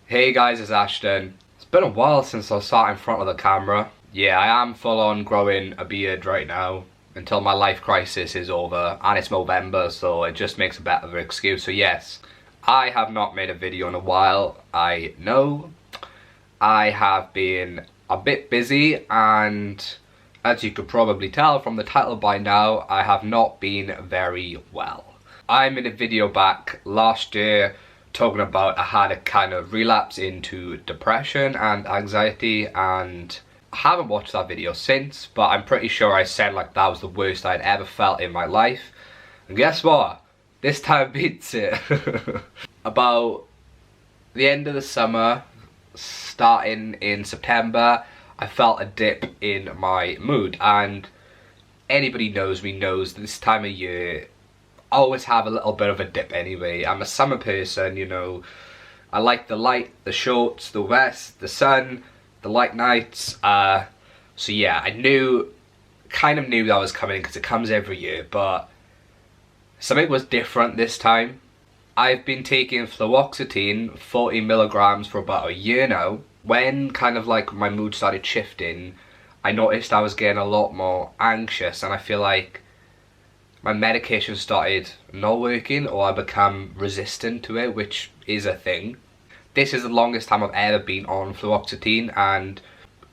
Hey guys, it's Ashton. It's been a while since I sat in front of the camera. Yeah, I am full on growing a beard right now until my life crisis is over, and it's November, so it just makes a better excuse. So yes, I have not made a video in a while. I know I have been a bit busy, and as you could probably tell from the title by now, I have not been very well. I made a video back last year talking about I had a kind of relapse into depression and anxiety, and I haven't watched that video since, but I'm pretty sure I said like that was the worst I'd ever felt in my life. And guess what? This time beats it. About the end of the summer, starting in September, I felt a dip in my mood, and anybody knows me knows this time of year I always have a little bit of a dip anyway. I'm a summer person, you know. I like the light, the shorts, the vest, the sun, the light nights. So yeah, kind of knew that was coming because it comes every year, but something was different this time. I've been taking fluoxetine, 40 milligrams for about a year now. When kind of like my mood started shifting, I noticed I was getting a lot more anxious, and I feel like my medication started not working, or I become resistant to it, which is a thing. This is the longest time I've ever been on fluoxetine, and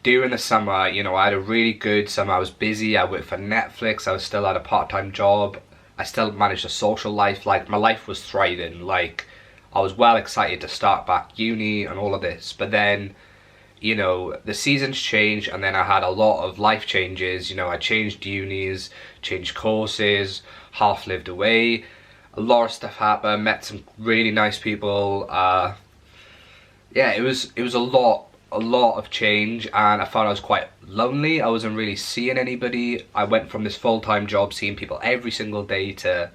during the summer, you know, I had a really good summer. I was busy, I worked for Netflix, I was still at a part-time job, I still managed a social life, like my life was thriving, like I was well excited to start back uni and all of this. But then, you know, the seasons changed, and then I had a lot of life changes. You know, I changed unis, changed courses, half lived away. A lot of stuff happened, met some really nice people. Yeah, it was a lot of change, and I found I was quite lonely. I wasn't really seeing anybody. I went from this full-time job seeing people every single day to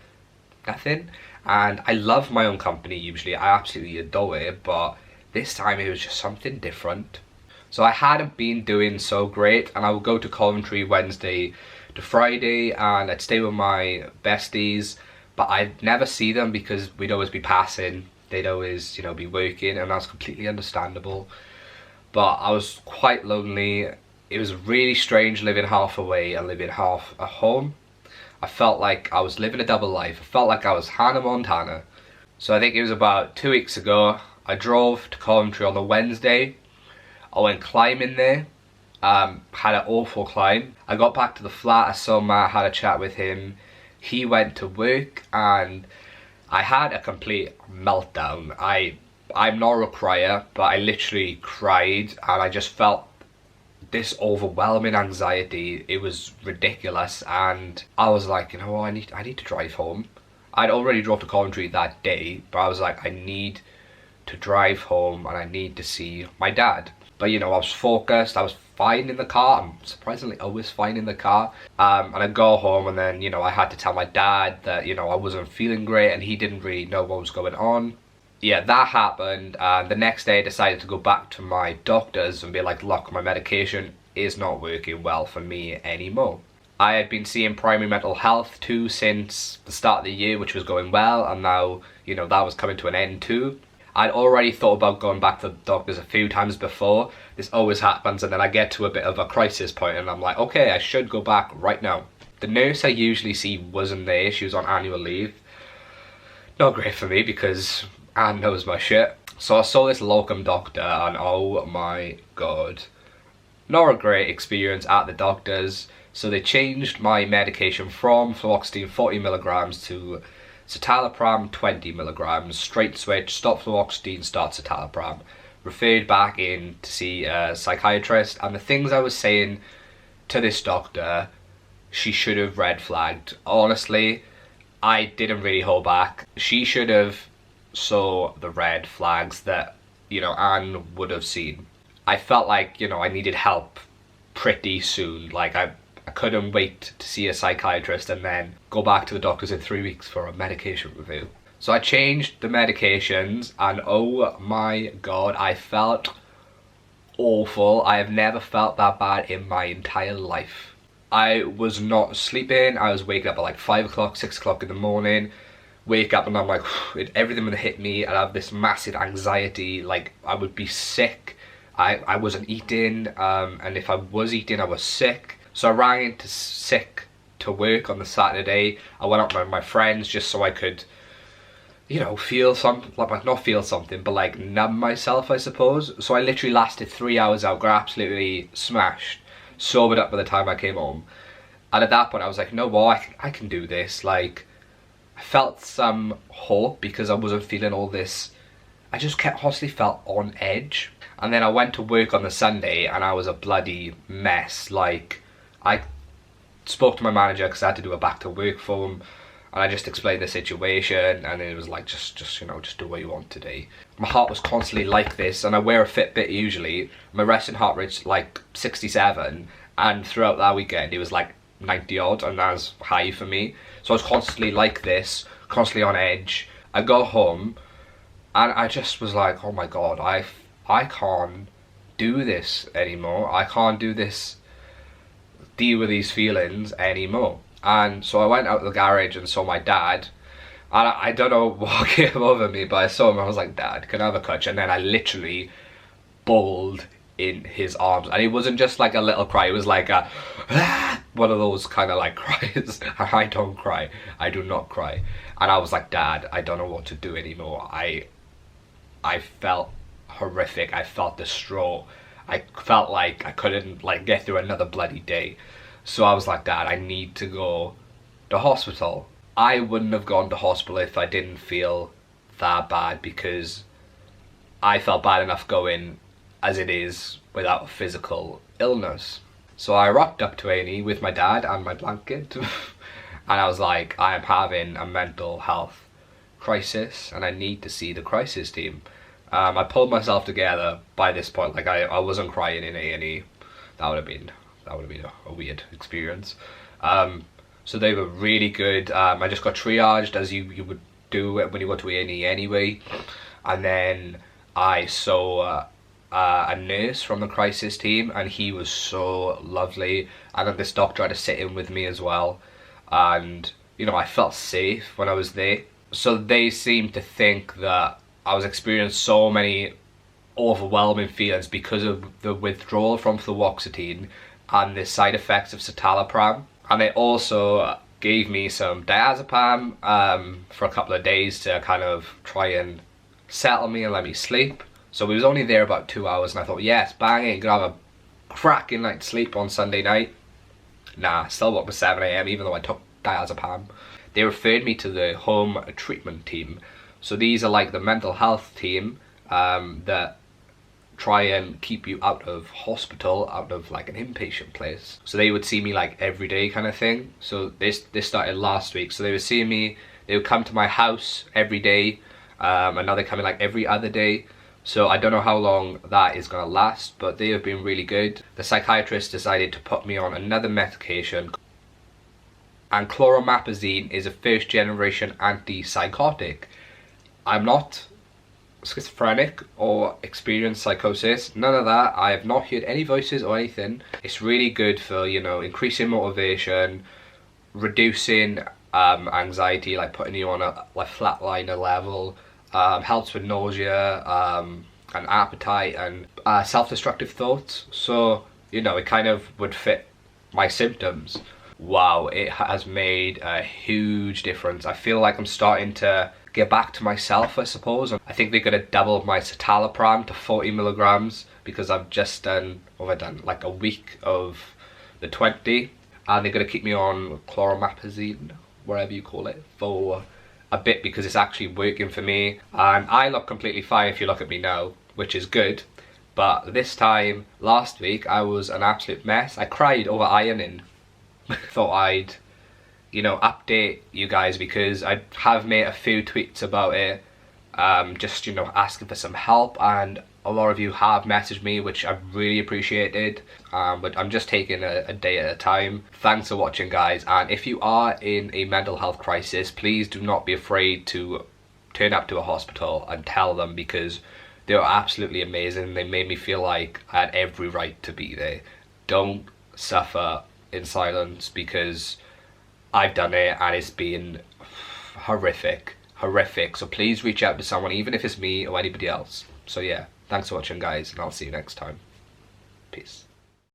nothing. And I love my own company usually. I absolutely adore it, but this time it was just something different. So I hadn't been doing so great, and I would go to Coventry Wednesday to Friday, and I'd stay with my besties, but I'd never see them because we'd always be passing. They'd always, you know, be working, and that's completely understandable. But I was quite lonely. It was really strange living half away and living half at home. I felt like I was living a double life. I felt like I was Hannah Montana. So I think it was about 2 weeks ago, I drove to Coventry on the Wednesday. I went climbing there, had an awful climb. I got back to the flat, I saw Matt, had a chat with him. He went to work, and I had a complete meltdown. I'm not a crier, but I literally cried, and I just felt this overwhelming anxiety. It was ridiculous, and I was like, you know what, I need to drive home. I'd already drove to Coventry that day, but I was like, I need to drive home, and I need to see my dad. But you know, I was focused, I was fine in the car. I'm surprisingly always fine in the car. And I go home, and then, you know, I had to tell my dad that, you know, I wasn't feeling great, and he didn't really know what was going on. Yeah, that happened, and the next day I decided to go back to my doctors and be like, look, my medication is not working well for me anymore. I had been seeing primary mental health too since the start of the year, which was going well, and now, you know, that was coming to an end too. I'd already thought about going back to the doctors a few times before. This always happens, and then I get to a bit of a crisis point, and I'm like, okay, I should go back right now. The nurse I usually see wasn't there, she was on annual leave. Not great for me because Anne knows my shit. So I saw this locum doctor, and oh my god. Not a great experience at the doctor's. So they changed my medication from fluoxetine 40 milligrams to citalopram 20 milligrams. Straight switch, stop fluoxetine, start citalopram. Referred back in to see a psychiatrist, and the things I was saying to this doctor, she should have red flagged. Honestly, I didn't really hold back. She should have saw the red flags that, you know, Anne would have seen. I felt like, you know, I needed help pretty soon. Like I couldn't wait to see a psychiatrist and then go back to the doctors in 3 weeks for a medication review. So I changed the medications, and oh my god, I felt awful. I have never felt that bad in my entire life. I was not sleeping. I was waking up at like 5 o'clock, 6 o'clock in the morning, wake up and I'm like, everything would hit me. I'd have this massive anxiety, like I would be sick. I wasn't eating, and if I was eating, I was sick. So I rang into sick to work on the Saturday. I went out with my friends just so I could, you know, feel something, like not feel something, but like numb myself, I suppose. So I literally lasted 3 hours out, got absolutely smashed, sobered up by the time I came home. And at that point I was like, no, well, I can do this. Like, I felt some hope because I wasn't feeling all this. I just constantly felt on edge. And then I went to work on the Sunday and I was a bloody mess. Like, I spoke to my manager because I had to do a back to work form, and I just explained the situation, and it was like, just you know, just do what you want today. My heart was constantly like this, and I wear a Fitbit usually. My resting heart rate's like 67, and throughout that weekend it was like 90 odd, and that was high for me. So I was constantly like this, constantly on edge. I got home and I just was like, oh my god, I can't do this anymore. I can't do this, deal with these feelings anymore. And so I went out to the garage and saw my dad, and I don't know what came over me, but I saw him and I was like, Dad, can I have a touch? And then I literally bawled in his arms, and it wasn't just like a little cry, it was like a one of those kind of like cries. I don't cry, I do not cry. And I was like, Dad, I don't know what to do anymore. I felt horrific, I felt distraught, I felt like I couldn't like get through another bloody day. So I was like, Dad, I need to go to hospital. I wouldn't have gone to hospital if I didn't feel that bad, because I felt bad enough going as it is without a physical illness. So I rocked up to A&E with my dad and my blanket and I was like, I am having a mental health crisis and I need to see the crisis team. I pulled myself together by this point. Like, I wasn't crying in A&E. That would have been a weird experience. So they were really good. I just got triaged as you would do when you go to A&E anyway, and then I saw a nurse from the crisis team, and he was so lovely. And then this doctor had to sit in with me as well, and you know, I felt safe when I was there. So they seemed to think that I was experiencing so many overwhelming feelings because of the withdrawal from fluoxetine and the side effects of citalopram. And they also gave me some diazepam for a couple of days to kind of try and settle me and let me sleep. So we was only there about 2 hours, and I thought, yes, banging, gonna have a cracking night's sleep on Sunday night. Nah, still woke up at 7 AM even though I took diazepam. They referred me to the home treatment team. So these are like the mental health team that try and keep you out of hospital, out of like an inpatient place. So they would see me like every day kind of thing. So this started last week. So they would see me, they would come to my house every day, and now they're coming like every other day. So I don't know how long that is gonna last, but they have been really good. The psychiatrist decided to put me on another medication, and chloromazepine is a first generation antipsychotic. I'm not schizophrenic or experience psychosis, none of that. I have not heard any voices or anything. It's really good for, you know, increasing motivation, reducing anxiety, like putting you on a like flatliner level, helps with nausea and appetite and self-destructive thoughts. So, you know, it kind of would fit my symptoms. Wow, it has made a huge difference. I feel like I'm starting to get back to myself, I suppose. I think they're gonna double my citalopram to 40 milligrams because I've just done, what have I done, like a week of the 20, and they're gonna keep me on chloromazepine, whatever you call it, for a bit because it's actually working for me. And I look completely fine if you look at me now, which is good. But this time, last week, I was an absolute mess. I cried over ironing. Thought I'd, you know, update you guys because I have made a few tweets about it, just, you know, asking for some help, and a lot of you have messaged me, which I've really appreciated, but I'm just taking a day at a time. Thanks for watching, guys, and if you are in a mental health crisis, please do not be afraid to turn up to a hospital and tell them, because they are absolutely amazing. They made me feel like I had every right to be there. Don't suffer in silence, because I've done it and it's been horrific. Horrific. So please reach out to someone, even if it's me or anybody else. So yeah, thanks for watching, guys, and I'll see you next time. Peace.